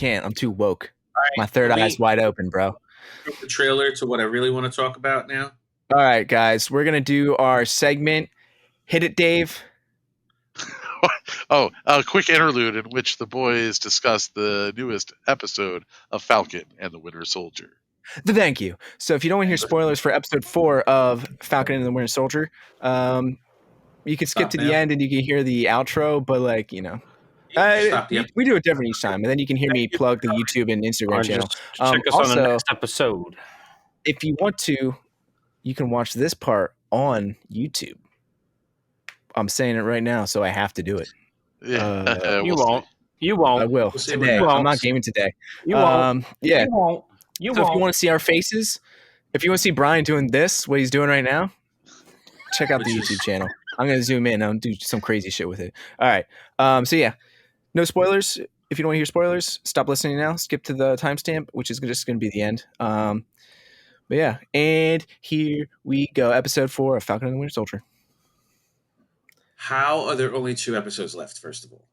can't. I'm too woke. All My right, third eye's wide open, bro. from the trailer to what I really want to talk about now. All right, guys, we're gonna do our segment. Hit it, Dave. A quick interlude in which the boys discuss the newest episode of Falcon and the Winter Soldier. Thank you. So if you don't want to hear spoilers for episode 4 of Falcon and the Winter Soldier, you can skip Stop to now. the end and you can hear the outro, but like, You can stop the we do it different each time, and then you can hear me plug the YouTube and Instagram Or channel. just check us on the next episode. If you want to, you can watch this part on YouTube. I'm saying it right now, so I have to do it. Yeah, You won't. You won't. I will see today. what I'm not gaming today. You won't. Yeah. You won't. You So if won't. you want to see our faces, if you want to see Bryan doing this, what he's doing right now, check out the Which is- YouTube channel. I'm gonna zoom in and do some crazy shit with it. All right. So yeah, no spoilers. If you don't want to hear spoilers, stop listening now. Skip to the timestamp, which is just going to be the end. But yeah, and here we go. Episode 4 of Falcon and the Winter Soldier. How are there only 2 episodes left? First of all,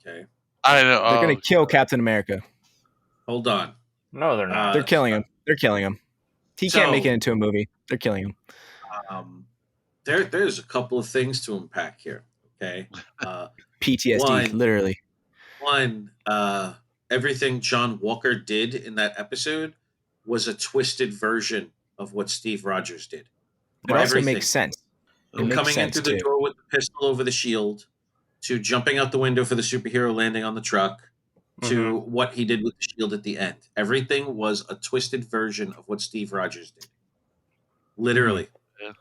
okay, I know. They're going to kill Captain America. hold on. No, they're not. They're killing him. They're killing him. He So- can't make it into a movie. They're killing him. There's a couple of things to unpack here. Okay, PTSD, One. literally. one, everything John Walker did in that episode was a twisted version of what Steve Rogers did. It also Everything. makes sense. It From makes coming sense, into the too. door with the pistol over the shield, to jumping out the window for the superhero landing on the truck, to what he did with the shield at the end. Everything was a twisted version of what Steve Rogers did. Literally. Yeah.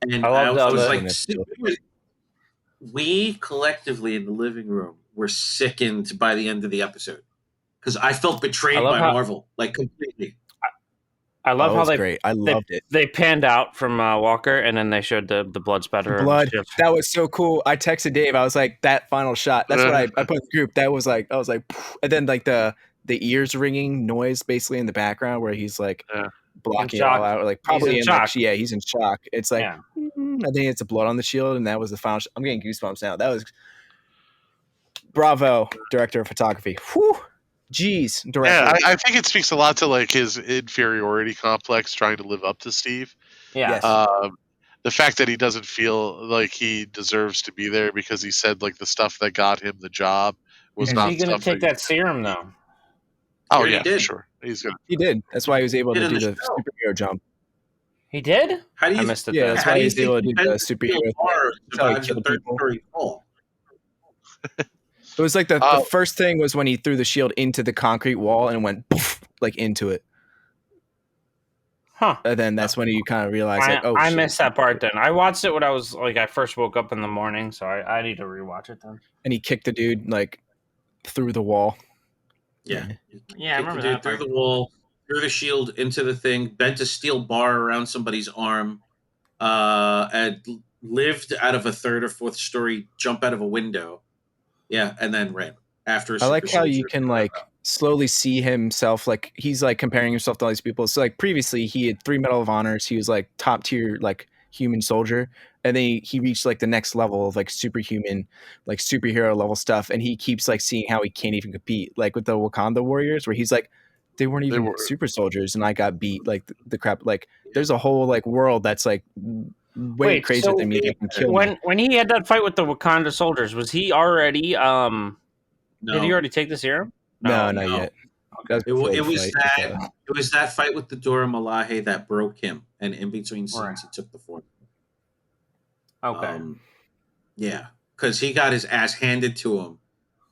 And I love I was that. like, we collectively in the living room were sickened by the end of the episode. Because I felt betrayed I love by how- Marvel, like completely. I love Oh, how it's they great. I loved it. they panned out from Walker, and then they showed the blood spatter. and Blood. shit. That was so cool. I texted Dave. I was like, that final shot. That's what I put in the group. That was like, I was like, poof. And then like the ears ringing noise basically in the background where he's like Yeah. blocking it shock. all out. Like probably in in like, shock. yeah, he's in shock. It's like, Yeah. I think it's the blood on the shield, and that was the final. I'm getting goosebumps now. That was bravo, director of photography. Whew. Jeez, director. Yeah, I think it speaks a lot to like his inferiority complex, trying to live up to Steve. Yeah. Yes. The fact that he doesn't feel like he deserves to be there because he said like the stuff that got him the job was Is not he going to stuff take that serum though? Oh Yeah, he yeah, for did. sure. He's gonna. He did. That's why he was able Did to in do the the show. superhero jump. He did. How do you I missed it. Yeah, then. that's How why do he you was able to think do he the bent the steel superhero. bar That's how he survives the killed third people. story fall? It was like the Oh. first thing was when he threw the shield into the concrete wall and went poof, like into it. Huh. And then that's when you kind of realize like, oh, I shit. missed that part then. I watched it when I was like I first woke up in the morning, so I need to rewatch it then. And he kicked the dude like through the wall. Yeah. Yeah, I Kicked remember the dude that through part. the wall, threw the shield into the thing, bent a steel bar around somebody's arm, and lived out of a third or fourth story jump out of a window. Yeah, and then ran after. I like how you can like slowly see himself, like he's like comparing himself to all these people. So like previously he had 3 Medal of Honors. He was like top tier like human soldier, and then he reached like the next level of like superhuman, like superhero level stuff. And he keeps like seeing how he can't even compete, like with the Wakanda warriors, where he's like, they weren't even super soldiers, and I got beat like the crap. Like there's a whole like world that's like way Wait, crazier so than me. That can kill me. when he had that fight with the Wakanda soldiers, was he already did he already take the serum? No, not no. yet. That It before the was fight. that. It was that fight with the Dora Milaje that broke him, and in between scenes Right. he took the form. Okay. Yeah, because he got his ass handed to him.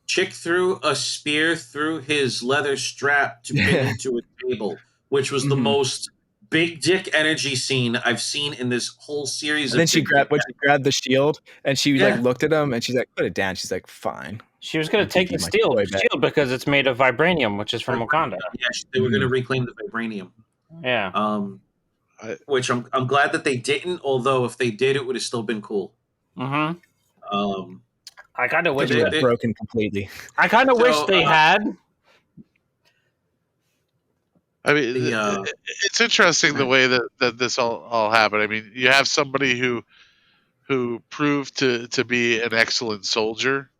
Chick threw a spear through his leather strap to pin him to a table, which was the Mhm. most big dick energy scene I've seen in this whole series. And then of she big grabbed dick the shield, and she Yeah. like looked at him, and she's like, "Put it down." She's like, "Fine." She was going I'll to take give the you my toy back. shield because it's made of vibranium, which is from Wakanda. Yeah, they were going to reclaim the vibranium. Yeah. Which I'm glad that they didn't. Although if they did, it would have still been cool. Mm-hmm. Um, I kind of wish. It was they- broken completely. I kind of So, wish they had. I mean, The, it's interesting the way that this all happened. I mean, you have somebody who proved to be an excellent soldier,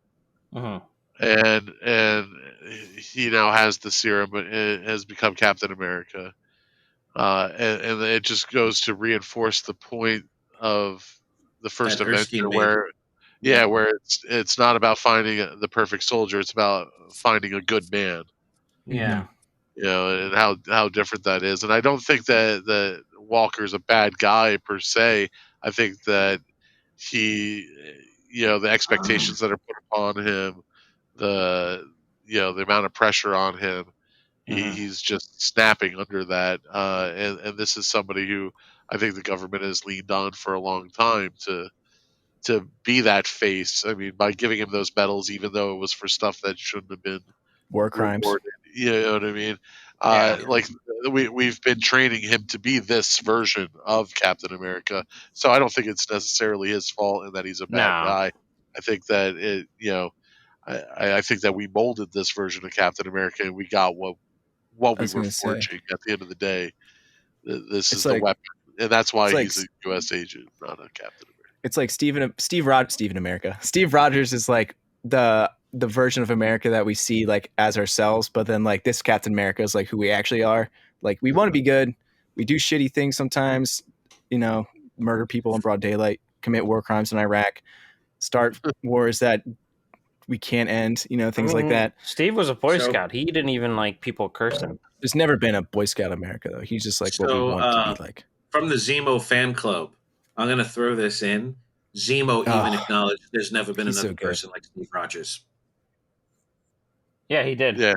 Mhm. and he now has the serum and has become Captain America. And it just goes to reinforce the point of the first That Avenger, Erskine made. where where it's not about finding the perfect soldier; it's about finding a good man. Yeah. And how different that is. And I don't think that Walker's a bad guy per se. I think that he, the expectations that are put upon him, the the amount of pressure on him, he's just snapping under that. And this is somebody who I think the government has leaned on for a long time to be that face. I mean, by giving him those medals, even though it was for stuff that shouldn't have been War crimes. rewarded. You know what I mean? Yeah. Like we've been training him to be this version of Captain America, so I don't think it's necessarily his fault and that he's a bad No. guy. I think that I think that we molded this version of Captain America and we got what we were forging at the end of the day. This is the weapon, and that's why he's a U.S. agent, not a Captain America. It's like Steve Rogers is like the version of America that we see like as ourselves, but then like this Captain America is like who we actually are. Like we want to be good. We do shitty things sometimes, murder people in broad daylight, commit war crimes in Iraq, start wars that we can't end, things like that. Steve was a Boy Scout. He didn't even like people cursing. There's never been a Boy Scout America though. He's just like what we want to be like. From the Zemo fan club, I'm going to throw this in. Zemo even acknowledged there's never been another person like Steve Rogers. Yeah, he did. Yeah,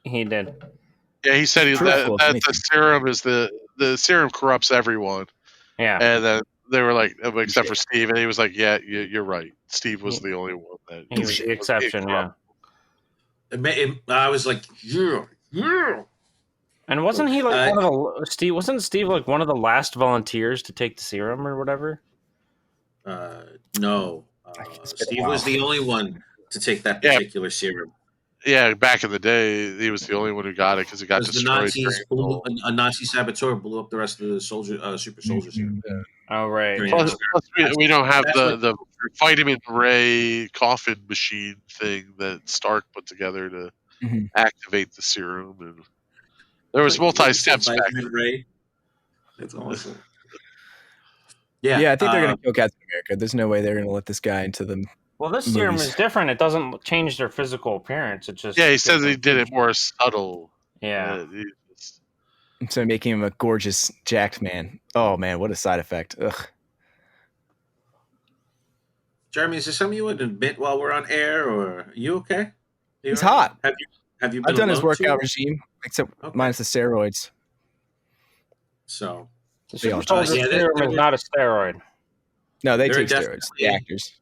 he did. Yeah, he said that the serum is the serum corrupts everyone. Yeah, and then they were like, except for Steve, and he was like, "Yeah, you're right. Steve was the only one that he was the exception." Yeah, I was like, yeah. And wasn't he like one of the Steve? Wasn't Steve like one of the last volunteers to take the serum or whatever? No, Steve was the only one to take that particular serum. Yeah, back in the day, he was the only one who got it because it got destroyed. A Nazi saboteur blew up the rest of the super soldiers here. Oh, right. Plus we don't have the vitamin Ray coffin machine thing that Stark put together to activate the serum. And there was multi-steps back then. Ray. That's awesome. Yeah, I think they're going to kill Captain America. There's no way they're going to let this guy into the Well, this serum is different. It doesn't change their physical appearance. It just he says he did it more subtle. Yeah. So making him a gorgeous, jacked man. Oh man, what a side effect! Ugh. Jeremy, is there something you would admit while we're on air, or are you okay? He's hot. Have you been I've done his workout regime, except minus the steroids. So the super soldier serum is not a steroid. No, they take steroids. The actors.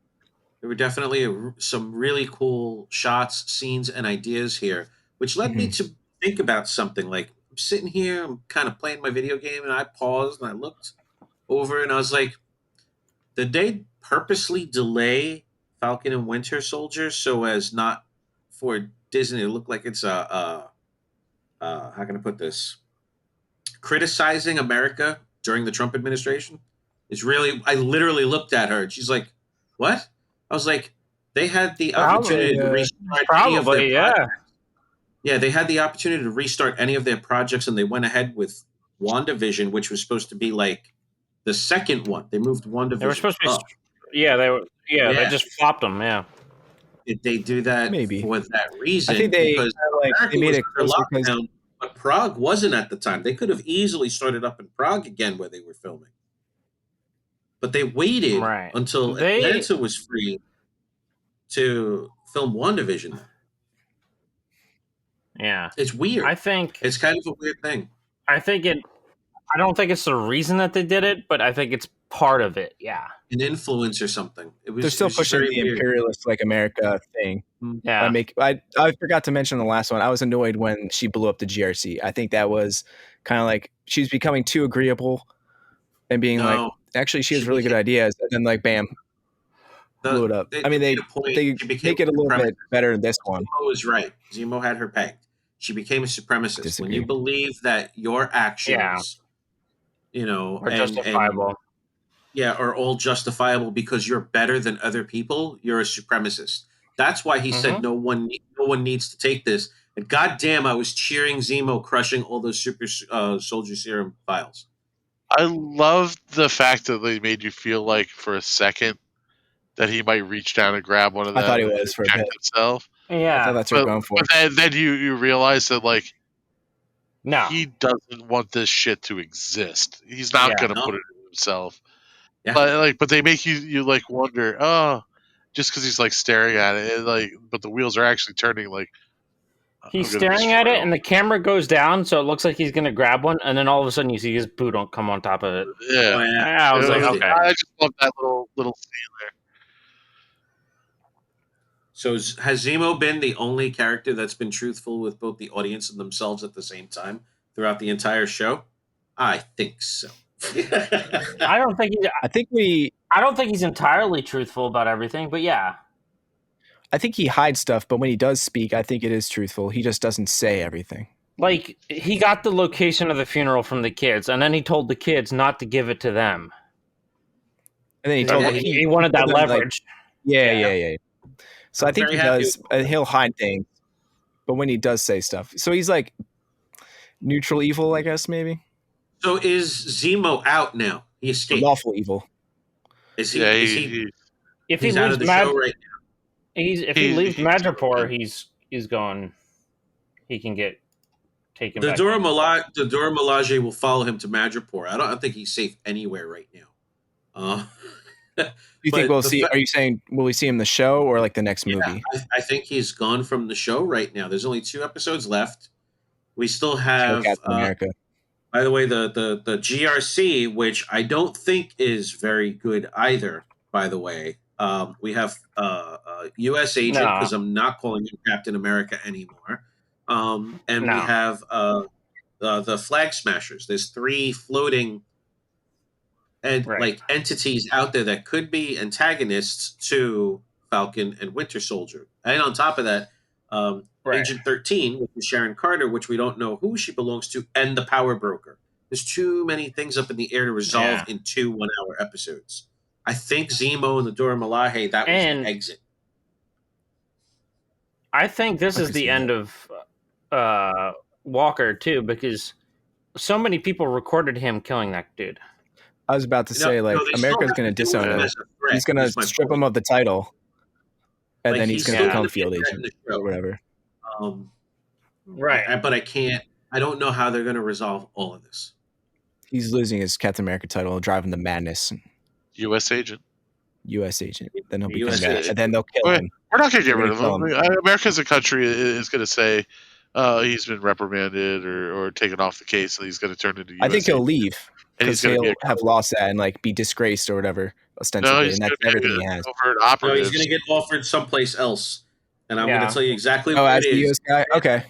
There were definitely some really cool shots, scenes, and ideas here, which led me to think about something. Like, I'm sitting here, I'm kind of playing my video game, and I paused and I looked over and I was like, did they purposely delay Falcon and Winter Soldier so as not for Disney to look like it's how can I put this? Criticizing America during the Trump administration is really, I literally looked at her and she's like, what? I was like, they had the opportunity to restart any of their projects. Yeah, they had the opportunity to restart any of their projects, and they went ahead with WandaVision, which was supposed to be like the second one. They moved WandaVision. They were supposed to be. They just flopped them. Yeah. Did they do that for that reason? I think they made it lockdown, but Prague wasn't at the time. They could have easily started up in Prague again where they were filming. But they waited until Atlanta was free to film WandaVision. Yeah. It's weird. I think it's kind of a weird thing. I don't think it's the reason that they did it, but I think it's part of it. Yeah. An influence or something. They're still pushing the imperialist like America thing. Yeah. I forgot to mention the last one. I was annoyed when she blew up the GRC. I think that was kind of like she's becoming too agreeable and being like, actually, she has really good ideas. And then like, bam, blew it up. I mean, they make it a little bit better in this one. Zemo was right. Zemo had her pegged. She became a supremacist. When you believe that your actions, are justifiable. Are all justifiable because you're better than other people, you're a supremacist. That's why he said no one one needs to take this. And goddamn, I was cheering Zemo crushing all those super soldier serum vials. I love the fact that they made you feel like for a second that he might reach down and grab one of them I thought he and was for a inject bit. himself. I thought Yeah. that's what we're going for. But then you realize that like No. he doesn't want this shit to exist. He's not Yeah. gonna No. put it in himself. Yeah. But they make you like wonder, oh, just because he's like staring at it, like, but the wheels are actually turning. Like He's I'm gonna staring at destroy it, and the camera goes down, so it looks like he's gonna grab one, and then all of a sudden you see his boot come on top of it. Yeah, Oh, yeah. I was like, It okay. I just love that little scene there. So has Zemo been the only character that's been truthful with both the audience and themselves at the same time throughout the entire show? I think so. I don't think he's entirely truthful about everything, but yeah. I think he hides stuff, but when he does speak, I think it is truthful. He just doesn't say everything. Like, he got the location of the funeral from the kids, and then he told the kids not to give it to them. And then he told He wanted that them, leverage. Yeah. So I'm I think very he happy does. He'll hide things, but when he does say stuff, so he's like neutral evil, I guess maybe. So is Zemo out now? He escaped. Lawful evil. Is he? Yeah, If he's he out leaves of the show right now. if he leaves Madripoor, he's gone. He can get taken back. The Dora Milaje will follow him to Madripoor. I don't think he's safe anywhere right now. You think we'll see? Are you saying will we see him in the show or like the next movie? I think he's gone from the show right now. There's only 2 episodes left. We still have Captain America. By the way, the GRC, which I don't think is very good either. By the way, we have U.S. Agent because I'm not calling him Captain America anymore, and we have the Flag Smashers. There's 3 floating like entities out there that could be antagonists to Falcon and Winter Soldier. And on top of that, Agent 13, which is Sharon Carter, which we don't know who she belongs to, and the Power Broker. There's too many things up in the air to resolve in 2 one-hour episodes. I think Zemo and the Dora Milaje, that was an exit. I think this is the end of Walker, too, because so many people recorded him killing that dude. I was about to say, America's going to disown him. He's going to strip him of the title, and then he's going to become field agent or whatever. But I don't know how they're going to resolve all of this. He's losing his Captain America title and driving the madness. U.S. Agent. Then he'll become that, and then they'll kill him. We're not going to get rid of him. America as a country is going to say he's been reprimanded or taken off the case, and he's going to turn into. I think he'll leave because he'll have lost that and like be disgraced or whatever, ostensibly, and that's everything he has. No, he's going to get offered someplace else, and I'm going to tell you exactly what it is. US guy? Okay.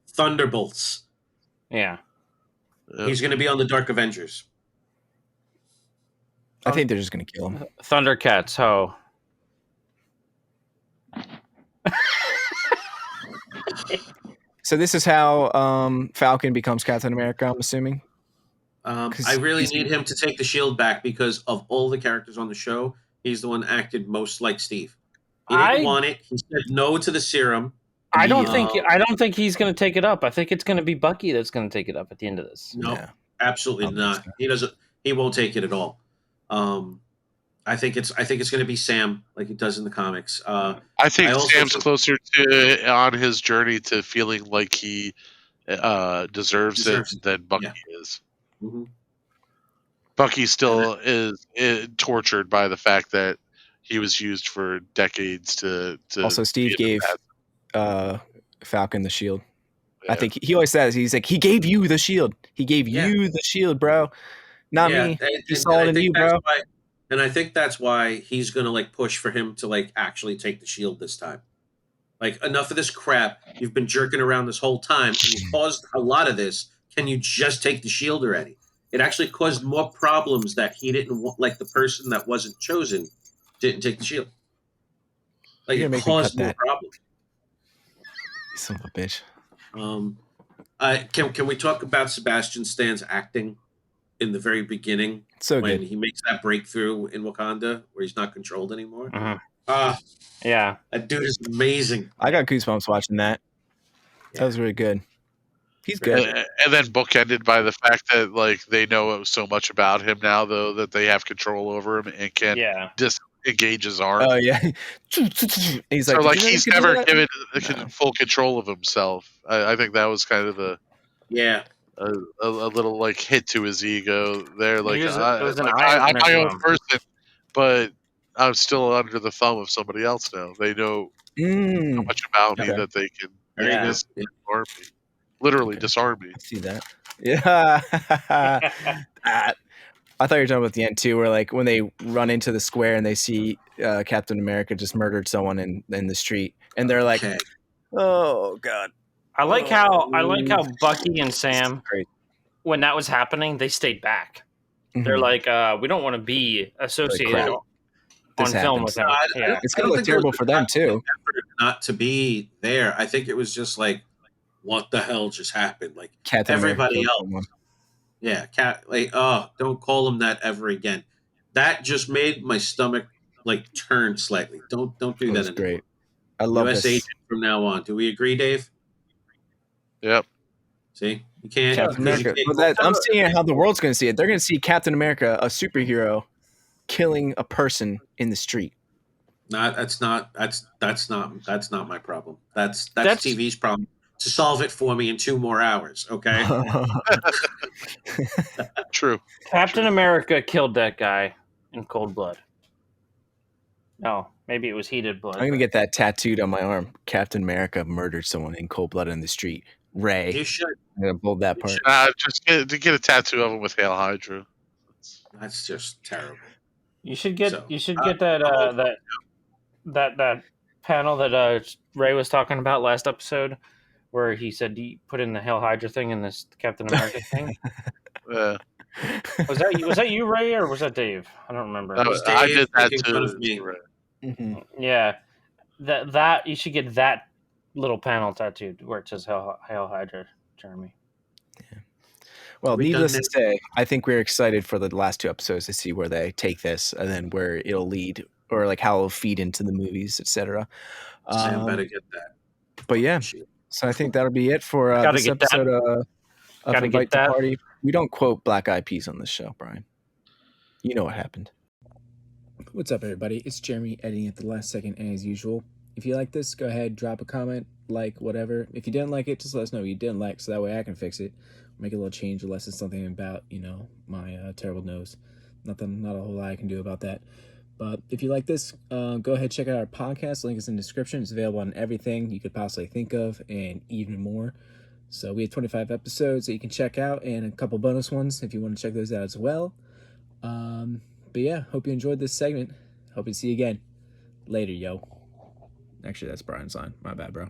Thunderbolts. Yeah. He's going to be on the Dark Avengers. I think they're just going to kill him. Thundercats, ho. So this is how Falcon becomes Captain America, I'm assuming? I really need him to take the shield back because of all the characters on the show, he's the one acted most like Steve. He didn't want it. He said no to the serum. I don't think he's going to take it up. I think it's going to be Bucky that's going to take it up at the end of this. No, absolutely not. He doesn't. He won't take it at all. I think it's going to be Sam, like it does in the comics. I think Sam's closer to on his journey to feeling like he deserves it than Bucky is. Mm-hmm. Bucky still is tortured by the fact that he was used for decades to also, Steve gave Falcon the shield. Yeah. I think he always says, he's like, he gave you the shield. He gave you the shield, bro. Not me. He saw it in you, bro. And I think that's why he's going to like push for him to like actually take the shield this time. Like, enough of this crap. You've been jerking around this whole time, and you caused a lot of this. Can you just take the shield already? It actually caused more problems that he didn't want, like the person that wasn't chosen didn't take the shield. Like, it caused more problems. Son of a bitch. Can we talk about Sebastian Stan's acting in the very beginning? So when good. He makes that breakthrough in Wakanda where he's not controlled anymore. Uh-huh. Yeah. That dude is amazing. I got goosebumps watching that. Yeah. That was really good. He's good. And then bookended by the fact that like they know so much about him now, though, that they have control over him and can disengage his arm. Oh yeah. He's like, so like "Did you know you he's could do never that?" given No. full control of himself. I think that was kind of a little like hit to his ego there. Like it was an I'm eye-opener my to own him. person, but I'm still under the thumb of somebody else now. They know so much about me that they can disarm me. Literally disarm me. I see that. Yeah. I thought you were talking about the end too, where like when they run into the square and they see Captain America just murdered someone in the street, and they're like, "Oh God." I like how Bucky and Sam, when that was happening, they stayed back. They're like, we don't want to be associated on film with him. It's gonna look terrible for them too. Not to be there. I think it was just like, what the hell just happened? Like Captain everybody America else. Yeah, don't call him that ever again. That just made my stomach like turn slightly. Don't do that anymore. Great. I love US this. agent from now on. Do we agree, Dave? Yep. See, you can't. Captain America. I'm seeing how the world's going to see it. They're going to see Captain America, a superhero, killing a person in the street. That's not my problem. That's TV's problem. To solve it for me in 2 more hours, okay? True. Captain America killed that guy in cold blood. No, maybe it was heated blood. I'm going to get that tattooed on my arm. Captain America murdered someone in cold blood in the street. Ray. You should. I'm going to bold that part. Just get a tattoo of him with Hail Hydra. That's just terrible. You should get that panel that Ray was talking about last episode, where he said he put in the Hail Hydra thing in this Captain America thing. Yeah. Was that you, Ray, or was that Dave? I don't remember. I did that too. Mm-hmm. Yeah, that you should get that little panel tattooed where it says Hail Hydra, Jeremy. Yeah. Well, needless to say, I think we're excited for the last 2 episodes to see where they take this and then where it'll lead, or like how it'll feed into the movies, etc. Sam better get that. But yeah, so I think that'll be it for this episode of Invite to Party. We don't quote Black Eyed Peas on this show, Brian. You know what happened. What's up, everybody? It's Jeremy editing at the last second, and as usual, if you like this, go ahead, drop a comment, like, whatever. If you didn't like it, just let us know you didn't like, so that way I can fix it, make a little change, unless it's something about, my terrible nose. Not a whole lot I can do about that. But if you like this, go ahead, check out our podcast. Link is in the description. It's available on everything you could possibly think of, and even more. So we have 25 episodes that you can check out, and a couple bonus ones if you want to check those out as well. But yeah, hope you enjoyed this segment. Hope to see you again. Later, yo. Actually, that's Brian's line. My bad, bro.